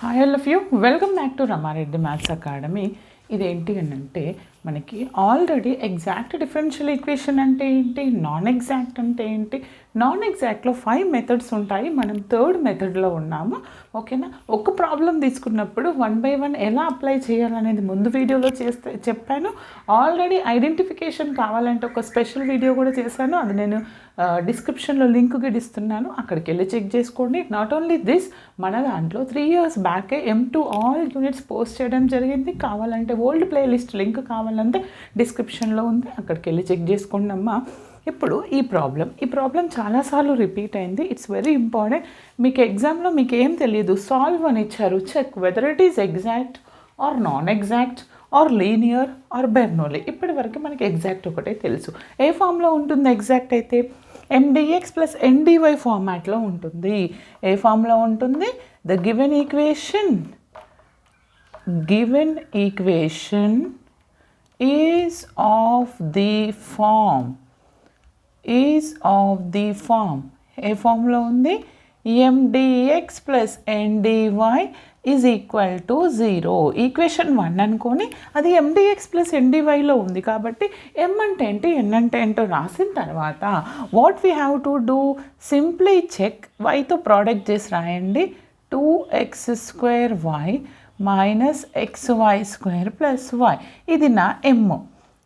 Hi all of you, welcome back to Rama Reddy maths academy. ఇదేంటి అని అంటే మనకి ఆల్రెడీ ఎగ్జాక్ట్ డిఫరెన్షియల్ ఈక్వేషన్ అంటే ఏంటి, నాన్ ఎగ్జాక్ట్ అంటే ఏంటి, నాన్ ఎగ్జాక్ట్లో 5 మెథడ్స్ ఉంటాయి. మనం థర్డ్ మెథడ్లో ఉన్నాము. ఓకేనా, ఒక ప్రాబ్లం తీసుకున్నప్పుడు 1 by 1 ఎలా అప్లై చేయాలనేది ముందు వీడియోలో చెప్పాను. ఆల్రెడీ ఐడెంటిఫికేషన్ కావాలంటే ఒక స్పెషల్ వీడియో కూడా చేశాను. అది నేను డిస్క్రిప్షన్లో లింక్ కూడా ఇస్తున్నాను, అక్కడికి వెళ్ళి చెక్ చేసుకోండి. నాట్ ఓన్లీ దిస్, మన దాంట్లో 3 years బ్యాకే M2 all units post చేయడం జరిగింది. కావాలంటే ఓల్డ్ ప్లేలిస్ట్ లింక్ కావాలంటే డిస్క్రిప్షన్లో ఉంది, అక్కడికి వెళ్ళి చెక్ చేసుకోండి అమ్మా. ఇప్పుడు ఈ ప్రాబ్లం చాలాసార్లు రిపీట్ అయింది. It's very important. మీకు ఎగ్జామ్లో మీకు ఏం తెలియదు, సాల్వ్ అని ఇచ్చారు, check whether it is exact or non exact or linear or Bernoulli. ఇప్పటి వరకు మనకి ఎగ్జాక్ట్ ఒకటే తెలుసు. ఏ ఫామ్లో ఉంటుంది ఎగ్జాక్ట్ అయితే? MDX ప్లస్ NDY ఫార్మాట్లో ఉంటుంది. ఏ ఫామ్లో ఉంటుంది? The given equation is of the form ఏ ఫామ్లో ఉంది? MDX plus NDY is equal to 0. Equation 1 అనుకొని అది MDX ప్లస్ NDYలో ఉంది కాబట్టి M అంటే ఏంటి, N అంటే ఏంటో రాసిన తర్వాత what we have to do, simply check. వైతో ప్రోడక్ట్ చేసి రాయండి. 2x² minus xy² plus y. ఇది నా M.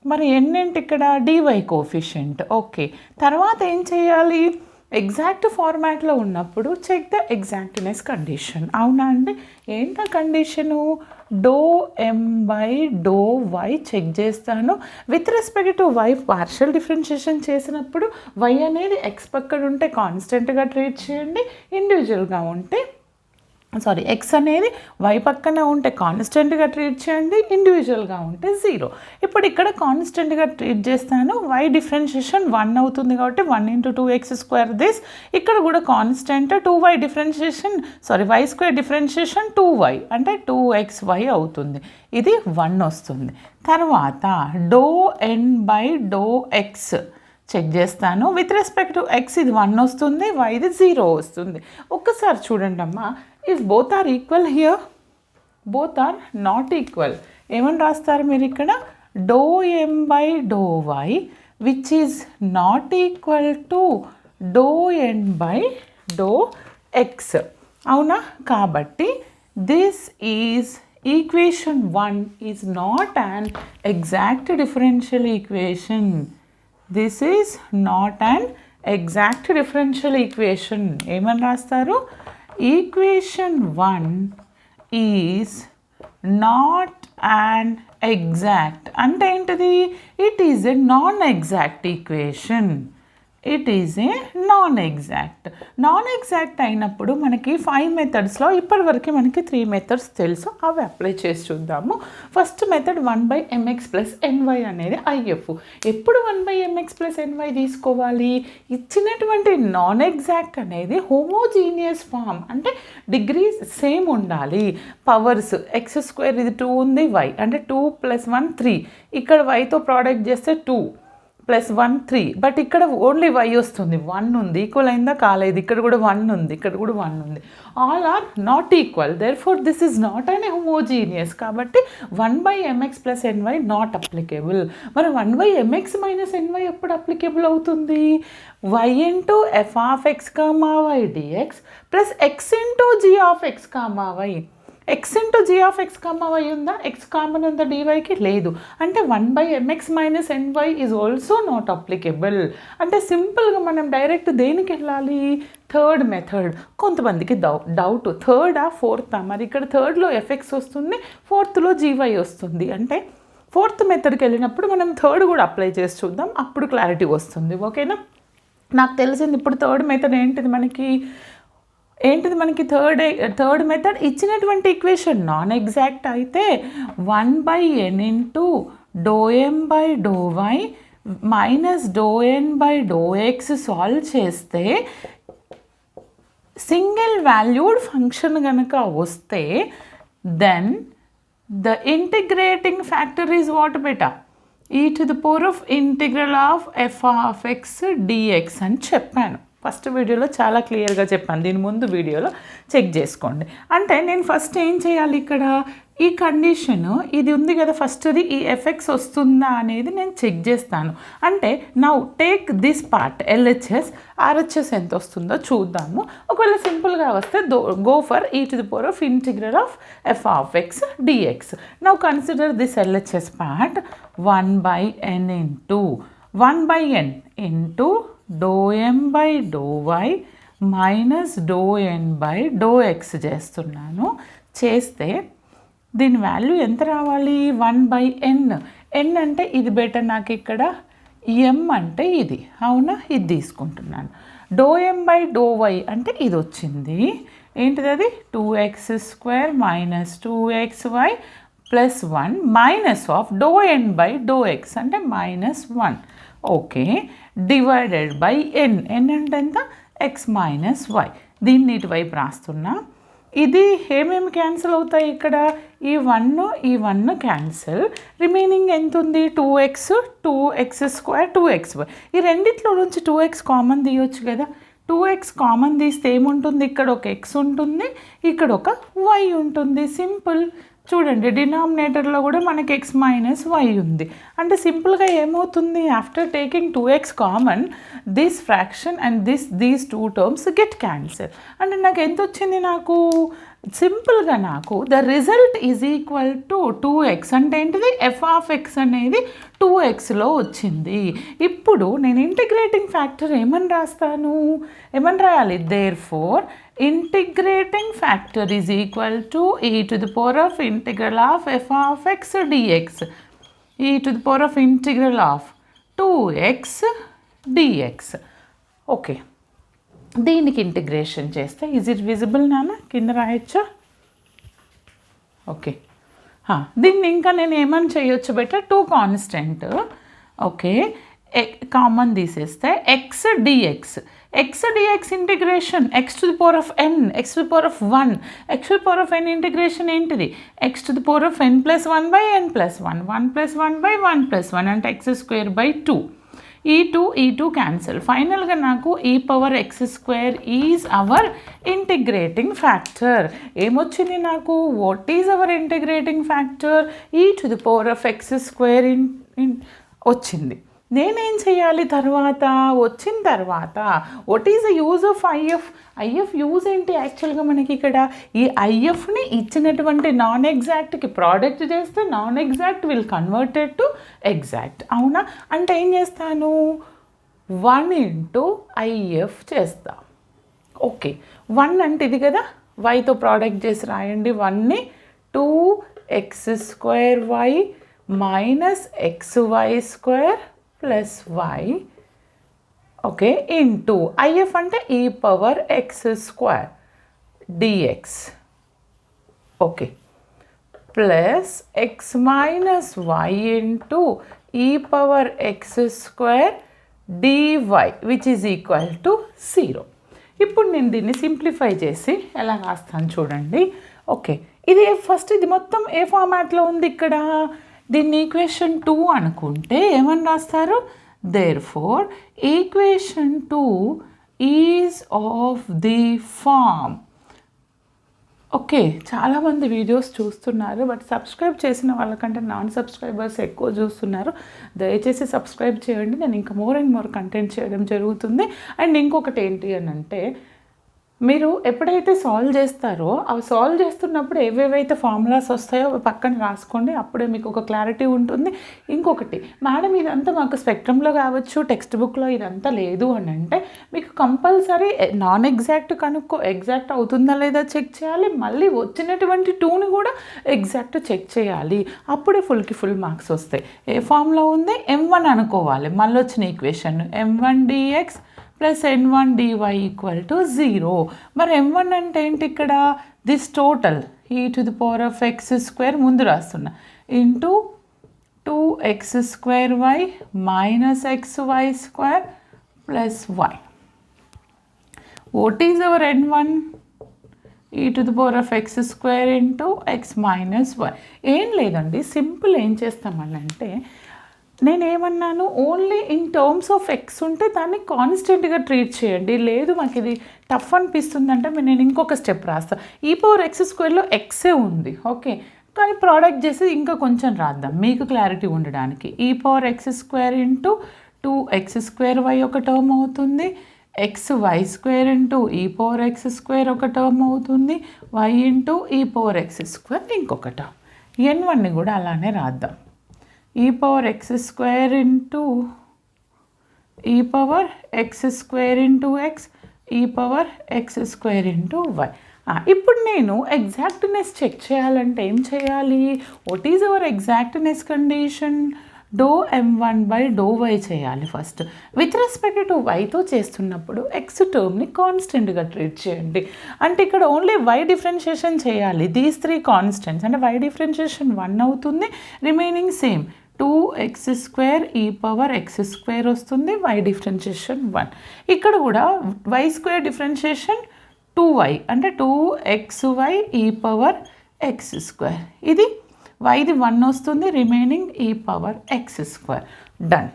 మరి N ఏంటి ఇక్కడ? DY coefficient. ఓకే, తర్వాత ఏం చేయాలి? ఎగ్జాక్ట్ ఫార్మాట్లో ఉన్నప్పుడు చెక్ ద ఎగ్జాక్ట్నెస్ కండిషన్. అవునా అండి? ఏంటా కండిషను? ∂M/∂y చెక్ చేస్తాను. With respect to y partial differentiation చేసినప్పుడు y అనేది x పక్కన ఉంటే కాన్స్టెంట్గా ట్రీట్ చేయండి, ఇండివిజువల్గా ఉంటే x అనేది y పక్కన ఉంటే కాన్స్టెంట్గా ట్రీట్ చేయండి, ఇండివిజువల్గా ఉంటే 0. ఇప్పుడు ఇక్కడ కాన్స్టెంట్గా ట్రీట్ చేస్తాను. y డిఫరెన్షియేషన్ 1 అవుతుంది కాబట్టి 1 × 2x² దిస్. ఇక్కడ కూడా constant 2y differentiation y² differentiation 2y అంటే 2xy అవుతుంది. ఇది 1 వస్తుంది. తర్వాత ∂N/∂x చెక్ చేస్తాను. విత్ రెస్పెక్ట్ టు x ఇది 1 వస్తుంది, y ఇది 0 వస్తుంది. ఒక్కసారి చూడండి అమ్మా, if both are equal here, both are not equal, ఏమని రాస్తారు మీరు ఇక్కడ? ∂M/∂y which is not equal to ∂N/∂x. అవునా? కాబట్టి this is equation 1 is not an exact differential equation. This is not an exact differential equation. ఏమని రాస్తారు? Equation 1 is not an exact. అంటే ఏంటిది? It is a non-exact equation. It is a non-exact. Non-exact అయినప్పుడు మనకి 5 మెథడ్స్లో ఇప్పటివరకు మనకి 3 methods తెలుసు, అవి అప్లై చేసి చూద్దాము. First method 1/mx plus ny అనేది IF. ఎప్పుడు 1/mx ప్లస్ ny తీసుకోవాలి? ఇచ్చినటువంటి నాన్ ఎగ్జాక్ట్ అనేది హోమోజీనియస్ ఫామ్, అంటే డిగ్రీస్ సేమ్ ఉండాలి. పవర్స్ x² ఇది 2 ఉంది, y అంటే 2 + 1 3. ఇక్కడ yతో ప్రోడక్ట్ చేస్తే 2 + 1 3, బట్ ఇక్కడ ఓన్లీ y వస్తుంది. 1 ఉంది, ఈక్వల్ అయిందా కాలేదు? ఇక్కడ కూడా 1 ఉంది, ఇక్కడ కూడా 1 ఉంది. All are not equal, therefore this is not an homogeneous. కాబట్టి 1/mx plus ny not applicable. మరి 1/mx మైనస్ ny ఎప్పుడు అప్లికేబుల్ అవుతుంది? y × f(x, y) dx plus x × g(x, y). x × g(x, y) ఉందా? x కామన్ ఉందా dyకి? లేదు. అంటే 1/mx minus ny is also not applicable. అంటే సింపుల్గా మనం డైరెక్ట్ దేనికి వెళ్ళాలి? Third method. కొంతమందికి డౌట్, థర్డా ఫోర్తా? మరి ఇక్కడ థర్డ్లో fx వస్తుంది, ఫోర్త్లో gy వస్తుంది. అంటే ఫోర్త్ మెథడ్కి వెళ్ళినప్పుడు మనం థర్డ్ కూడా అప్లై చేసి చూద్దాం, అప్పుడు క్లారిటీ వస్తుంది. ఓకేనా? నాకు తెలిసింది ఇప్పుడు థర్డ్ మెథడ్ ఏంటిది మనకి థర్డ్ మెథడ్ ఇచ్చినటువంటి ఈక్వేషన్ నాన్ ఎగ్జాక్ట్ అయితే 1/n × ∂M/∂y minus ∂N/∂x solve చేస్తే సింగిల్ వాల్యూడ్ ఫంక్షన్ కనుక వస్తే then the integrating factor is what బెటా? e⁻∫ f(x) dx అని చెప్పాను. ఫస్ట్ వీడియోలో చాలా క్లియర్గా చెప్పాను, దీని ముందు వీడియోలో చెక్ చేసుకోండి. అంటే నేను ఫస్ట్ ఏం చేయాలి, ఇక్కడ ఈ కండిషన్ ఇది ఉంది కదా, ఫస్ట్ది ఈ ఎఫెక్ట్స్ వస్తుందా అనేది నేను చెక్ చేస్తాను. అంటే now take this part LHS, RHS ఎంత వస్తుందో చూద్దాము. ఒకవేళ సింపుల్గా వస్తే go for e⁻∫ of f(x) dx. Now consider this LHS part 1/n into 1/n into ∂m/∂y minus ∂n/∂x చేస్తున్నాను. చేస్తే దీని వాల్యూ ఎంత రావాలి, 1/n. n అంటే ఇది బెటర్ నాకు, ఇక్కడ m అంటే ఇది, అవునా, ఇది తీసుకుంటున్నాను. ∂m/∂y అంటే ఇది వచ్చింది, ఏంటిది అది, 2x² minus 2xy plus 1 minus of ∂n/∂x అంటే -1. Okay, divided by n. n అంటే ఎంత, x మైనస్ y. దీన్ని ఇటువైపు రాస్తున్నా. ఇది ఏమేమి క్యాన్సిల్ అవుతాయి, ఇక్కడ ఈ 1 క్యాన్సిల్, రిమైనింగ్ ఎంత ఉంది, 2x, 2x², 2xy. ఈ రెండిట్లో నుంచి 2x కామన్ తీయొచ్చు కదా. 2x కామన్ తీస్తే ఏముంటుంది, ఇక్కడ ఒక x ఉంటుంది, ఇక్కడ ఒక y ఉంటుంది. సింపుల్. చూడండి, డినామినేటర్లో కూడా మనకి x మైనస్ y ఉంది. అంటే సింపుల్గా ఏమవుతుంది, after taking 2x common, this fraction and these two terms get cancel. అంటే నాకు ఎంత వచ్చింది, నాకు సింపుల్గా నాకు the result is equal to 2x. అంటే ఏంటిది, f(x) అనేది 2xలో వచ్చింది. ఇప్పుడు నేను ఇంటిగ్రేటింగ్ ఫ్యాక్టర్ ఏమని రాస్తాను, ఏమని రాయాలి, therefore integrating factor is equal to e⁻∫ f(x) dx, e⁻∫ 2x dx. Okay, దీనికి ఇంటిగ్రేషన్ చేస్తే ఈజ్ ఇట్ విజిబుల్ నాన్న, కింద రాయొచ్చా. ఓకే, దీన్ని ఇంకా నేను ఏమని చేయొచ్చు బెటర్, 2 కాన్స్టెంట్. ఓకే, కామన్ తీసేస్తే x dx, x dx integration x⁴n, x⁴1, x⁴n integration ఏంటిది, x⁴n + 1/n + 1, 1 + 1/1 + 1 అంటే x²/2. ఈ 2 క్యాన్సిల్. ఫైనల్గా నాకు e⁻x² is our integrating factor. ఏమొచ్చింది నాకు, what is hour integrating factor, e⁻x² వచ్చింది. నేనేం చేయాలి తర్వాత, వచ్చిన తర్వాత what is the use of if use ఏంటి, యాక్చువల్గా మనకి ఇక్కడ ఈ ఐఎఫ్ని ఇచ్చినటువంటి నాన్ ఎగ్జాక్ట్కి ప్రోడక్ట్ చేస్తే non exact will converted to exact, అవునా. అంటే ఏం చేస్తాను, 1 into IF చేస్తా. ఓకే, 1 అంటే ఇది కదా, వైతో ప్రోడక్ట్ చేసి రాయండి. 1ని 2x² minus xy² plus y, okay, into IF అంటే e⁻x² dx, okay, plus x minus y into e⁻x² dy which is equal to 0. ఇప్పుడు నేను దీన్ని సింప్లిఫై చేసి ఎలా రాస్తాను చూడండి. ఓకే, ఇది ఫస్ట్, ఇది మొత్తం ఏ ఫార్మాట్లో ఉంది, ఇక్కడ దీన్ని ఈక్వేషన్ 2 అనుకుంటే ఏమని రాస్తారు, therefore equation 2 is of the form. Okay, చాలామంది వీడియోస్ చూస్తున్నారు, బట్ సబ్స్క్రైబ్ చేసిన వాళ్ళకంటే నాన్ సబ్స్క్రైబర్స్ ఎక్కువ చూస్తున్నారు. దయచేసి సబ్స్క్రైబ్ చేయండి, నేను ఇంకా మోర్ అండ్ మోర్ కంటెంట్ చేయడం జరుగుతుంది. అండ్ ఇంకొకటి ఏంటి అని అంటే, మీరు ఎప్పుడైతే సాల్వ్ చేస్తారో అవి సాల్వ్ చేస్తున్నప్పుడు ఏవేవైతే ఫార్ములాస్ వస్తాయో అవి పక్కన రాసుకోండి, అప్పుడే మీకు ఒక క్లారిటీ ఉంటుంది. ఇంకొకటి, మేడం ఇదంతా మాకు స్పెక్ట్రమ్లో కావచ్చు, టెక్స్ట్ బుక్లో ఇదంతా లేదు అని అంటే మీకు కంపల్సరీ నాన్ ఎగ్జాక్ట్ కనుక్కో, ఎగ్జాక్ట్ అవుతుందా లేదా చెక్ చేయాలి, మళ్ళీ వచ్చినటువంటి 2ని కూడా ఎగ్జాక్ట్ చెక్ చేయాలి, అప్పుడే ఫుల్కి ఫుల్ మార్క్స్ వస్తాయి. ఏ ఫామ్లో ఉంది, m1 అనుకోవాలి, మళ్ళీ వచ్చిన equation m1 dx plus n1 dy equal to 0. మరి m1 అంటే ఏంటి, ఇక్కడ దిస్ టోటల్ e⁻x² ముందు రాస్తున్నా into 2x² minus xy² plus y. What is our n1, e⁻x² into x minus y. ఏం లేదండి, సింపుల్. ఏం చేస్తామనంటే నేనేమన్నాను, only in terms of X ఉంటే దాన్ని కాన్స్టెంట్గా ట్రీట్ చేయండి. లేదు మాకు ఇది టఫ్ అనిపిస్తుంది అంటే నేను ఇంకొక స్టెప్ రాస్తాను. e⁻x² ఎక్సే ఉంది, ఓకే, కానీ ప్రోడక్ట్ చేసి ఇంకా కొంచెం రాద్దాం మీకు క్లారిటీ ఉండడానికి. e⁻x² ఇంటూ 2x² ఒక టర్మ్ అవుతుంది, xy² ఇంటూ e⁻x² ఒక టర్మ్ అవుతుంది, y ఇంటూ e⁻x² ఇంకొక టర్మ్. n1ని కూడా అలానే రాద్దాం. e⁻x² into e⁻x² into x, e⁻x² into y. ఇప్పుడు నేను ఎగ్జాక్ట్నెస్ చెక్ చేయాలంటే ఏం చేయాలి? What is hour exactness condition? ∂m1/∂y చేయాలి ఫస్ట్. విత్ రెస్పెక్ట్ టు వైతో చేస్తున్నప్పుడు ఎక్స్ టర్మ్ని కాన్స్టెంట్గా ట్రీట్ చేయండి. అంటే ఇక్కడ ఓన్లీ వై డిఫరెన్షియేషన్ చేయాలి. దీస్ 3 కాన్స్టెంట్స్ అంటే వై డిఫరెన్షియేషన్ 1 అవుతుంది, రిమైనింగ్ సేమ్ 2x² e⁻x² వస్తుంది, y డిఫరెన్షియేషన్ 1. ఇక్కడ కూడా y² డిఫరెన్షియేషన్ 2y అంటే 2xy e⁻x². ఇది yది 1 వస్తుంది, రిమైనింగ్ e⁻x². డన్.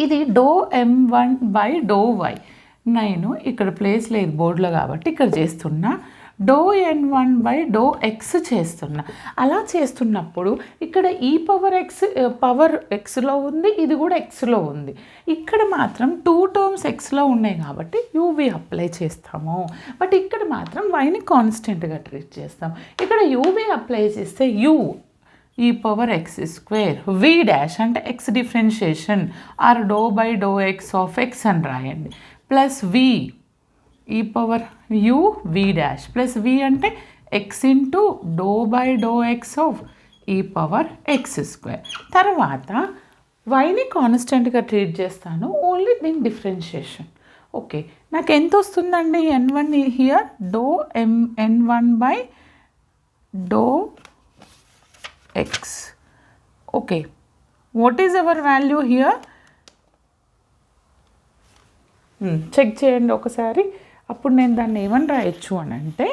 ఇది ∂m1/∂y. నేను ఇక్కడ ప్లేస్ లేదు బోర్డులో కాబట్టి ఇక్కడ చేస్తున్నా. ∂n1/∂x చేస్తున్నా. అలా చేస్తున్నప్పుడు ఇక్కడ e⁻x పవర్ xలో ఉంది, ఇది కూడా xలో ఉంది. ఇక్కడ మాత్రం 2 టర్మ్స్ xలో ఉన్నాయి కాబట్టి uv అప్లై చేస్తాము. బట్ ఇక్కడ మాత్రం yని కాన్స్టెంట్గా ట్రీట్ చేస్తాం. ఇక్కడ uv అప్లై చేస్తే u e⁻x² v డాష్ అంటే x differentiation or ∂by∂x of x అని రాయండి, plus v e⁻u v dash plus v అంటే x into ∂by∂x of e⁻x². తర్వాత వైని కాన్స్టెంట్గా ట్రీట్ చేస్తాను, ఓన్లీ దీని డిఫరెన్షియేషన్. ఓకే, నాకు ఎంత వస్తుందండి? n1 here ∂m1/∂x. Okay, what is our value here? Check చేయండి ఒకసారి. అప్పుడు నేను దాన్ని ఏమని రాయొచ్చు అని అంటే,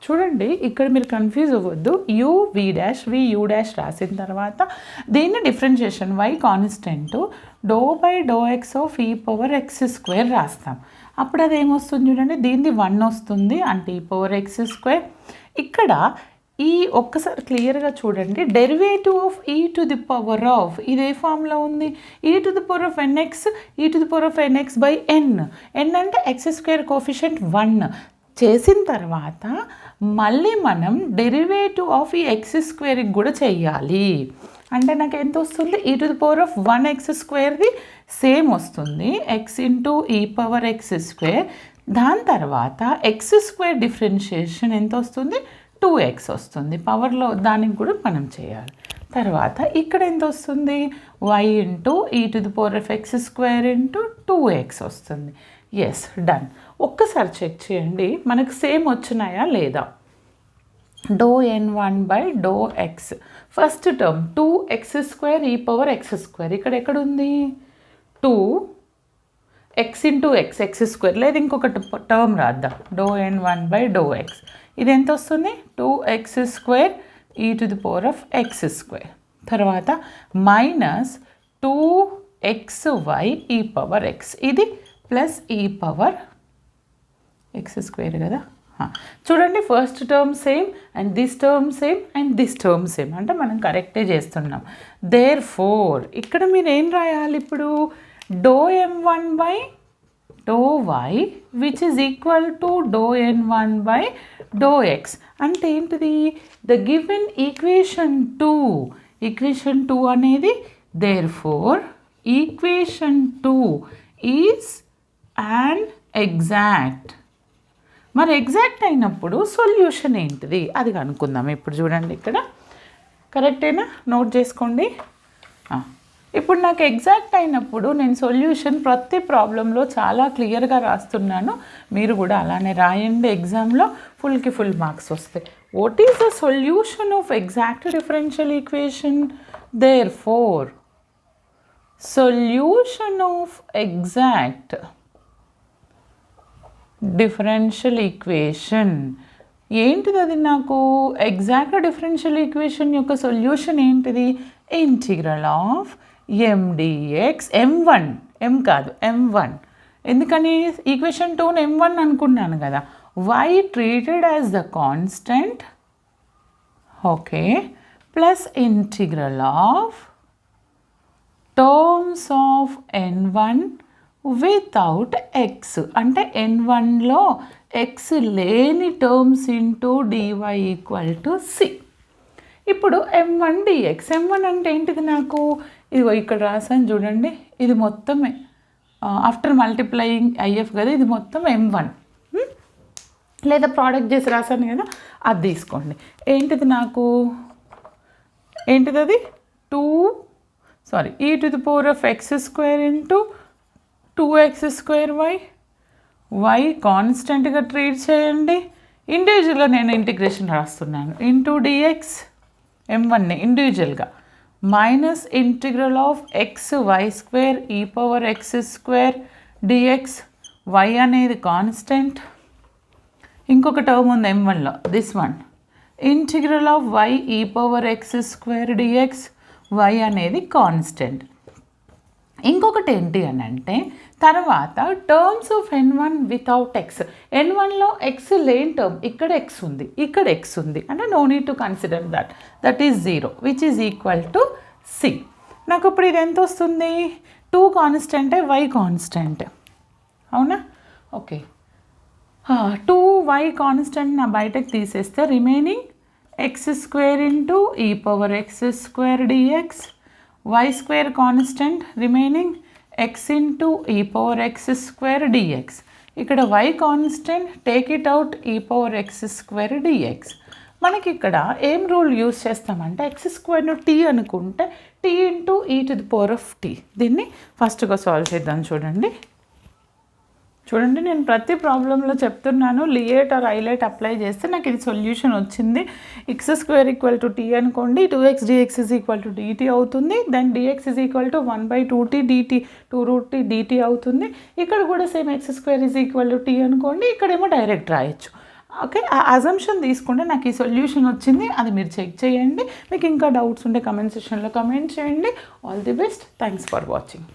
చూడండి ఇక్కడ మీరు కన్ఫ్యూజ్ అవ్వద్దు. u v dash v u dash రాసిన తర్వాత దీన్ని differentiation y constant ∂by∂x of e⁻x² రాస్తాం. అప్పుడు అది ఏమొస్తుంది చూడండి, దీనిది 1 వస్తుంది అంటే e⁻x². ఇక్కడ ఈ ఒక్కసారి క్లియర్గా చూడండి, డెరివేటివ్ ఆఫ్ e⁻, ఇది ఏ ఫామ్లో ఉంది? e⁻nx e⁻nx/n. n అంటే x² కోఎఫిషియంట్ 1 చేసిన తర్వాత మళ్ళీ మనం డెరివేటివ్ ఆఫ్ ఈ x² కూడా చెయ్యాలి. అంటే నాకు ఎంత వస్తుంది? e⁻1x²ది సేమ్ వస్తుంది, x ఇంటూ e⁻x². దాని తర్వాత x² డిఫరెన్షియేషన్ ఎంత వస్తుంది? 2x వస్తుంది. పవర్లో దానికి కూడా మనం చేయాలి. తర్వాత ఇక్కడ ఎంత వస్తుంది? y into e⁻x² into 2x వస్తుంది. Yes, done. ఒక్కసారి చెక్ చేయండి మనకు సేమ్ వచ్చినాయా లేదా. ∂n1/∂x first term 2x² e⁻x². ఇక్కడ ఎక్కడుంది? 2x ఇంటూ x² లేదు, ఇంకొక టర్మ్ రాద్దాం. ∂n1/∂x ఇది ఎంత వస్తుంది? 2x² e⁻x². తర్వాత మైనస్ 2xy e⁻x, ఇది ప్లస్ e⁻x² కదా. చూడండి, first term same and this term same and this term same, అంటే మనం కరెక్టే చేస్తున్నాం. దేర్ఫోర్ ఇక్కడ మీరు ఏం రాయాలి ఇప్పుడు? ∂m1/∂y which is equal to ∂n1/∂x. అంటే ఏంటిది? ద గివెన్ ఈక్వేషన్ 2 అనేది therefore equation 2 is and exact. మరి ఎగ్జాక్ట్ అయినప్పుడు సొల్యూషన్ ఏంటిది అది కనుక్కుందాం. ఇప్పుడు చూడండి, ఇక్కడ కరెక్టేనా? నోట్ చేసుకోండి. ఇప్పుడు నాకు ఎగ్జాక్ట్ అయినప్పుడు నేను సొల్యూషన్ ప్రతి ప్రాబ్లంలో చాలా క్లియర్గా రాస్తున్నాను. మీరు కూడా అలానే రాయండి, ఎగ్జామ్లో ఫుల్కి ఫుల్ మార్క్స్ వస్తాయి. What is the solution of exact differential equation? Therefore solution of exact differential equation ఏంటిది? అది నాకు ఎగ్జాక్ట్ డిఫరెన్షియల్ ఈక్వేషన్ యొక్క సొల్యూషన్ ఏంటిది? Integral of M D X m1 m కాదు m1 ఎందుకని ఈక్వేషన్ 2 m1 అనుకున్నాను కదా y treated as the constant okay plus integral of terms of n1 without X అంటే n1లో ఎక్స్ లేని terms into D Y equal to C. ఇప్పుడు m1 dx m1 అంటే ఏంటిది నాకు ఇదిగో ఇక్కడ రాసాను చూడండి ఇది మొత్తమే ఆఫ్టర్ మల్టిప్లయింగ్ ఐఎఫ్ కదా ఇది మొత్తం m1 లేదా ప్రోడక్ట్ చేసి రాసాను కదా అది తీసుకోండి ఏంటిది నాకు ఏంటిది అది e to the power of x square into 2x square y కాన్స్టెంట్గా ట్రీట్ చేయండి ఇండివిజువల్గా నేను ఇంటిగ్రేషన్ రాస్తున్నాను ఇంటూ డిఎక్స్ m1ని ఇండివిజువల్గా minus integral of X Y square E power X square DX Y అనేది కాన్స్టెంట్ ఇంకొక టర్మ్ ఉంది m1లో this one integral of Y E power X square DX Y అనేది కాన్స్టెంట్. ఇంకొకటి ఏంటి అని అంటే తర్వాత terms of n1 without X n1లో ఎక్స్ లేని టర్మ్ ఇక్కడ ఎక్స్ ఉంది ఇక్కడ ఎక్స్ ఉంది అంటే no need to consider that is 0 which is equal to C. నాకు ఇప్పుడు ఇది ఎంత వస్తుంది 2 కాన్స్టెంటే y కాన్స్టెంట్ అవునా ఓకే 2y కాన్స్టెంట్ నా బయటకు తీసేస్తే remaining X square into E power X square D X y square constant remaining x into E power X square D X ఇక్కడ y constant take it out E power X square D X. మనకి ఇక్కడ ఏం rule use చేస్తామంటే X స్క్వేర్ను T అనుకుంటే T into E to the power of T. దీన్ని ఫస్ట్గా solve చేద్దాం చూడండి నేను ప్రతి ప్రాబ్లంలో చెప్తున్నాను లియేట్ ఆర్ ఐలేట్ అప్లై చేస్తే నాకు ఇది సొల్యూషన్ వచ్చింది. X square equal to T అనుకోండి 2x dx is equal to dt అవుతుంది then dx is equal to 1/2t dt 2√t dt అవుతుంది. ఇక్కడ కూడా same X square is equal to T అనుకోండి ఇక్కడేమో డైరెక్ట్ రాయొచ్చు. ఓకే ఆ అజంప్షన్ తీసుకుంటే నాకు ఈ సొల్యూషన్ వచ్చింది అది మీరు చెక్ చేయండి. మీకు ఇంకా డౌట్స్ ఉంటే కమెంట్ సెక్షన్లో కమెంట్ చేయండి. All the best thanks for watching.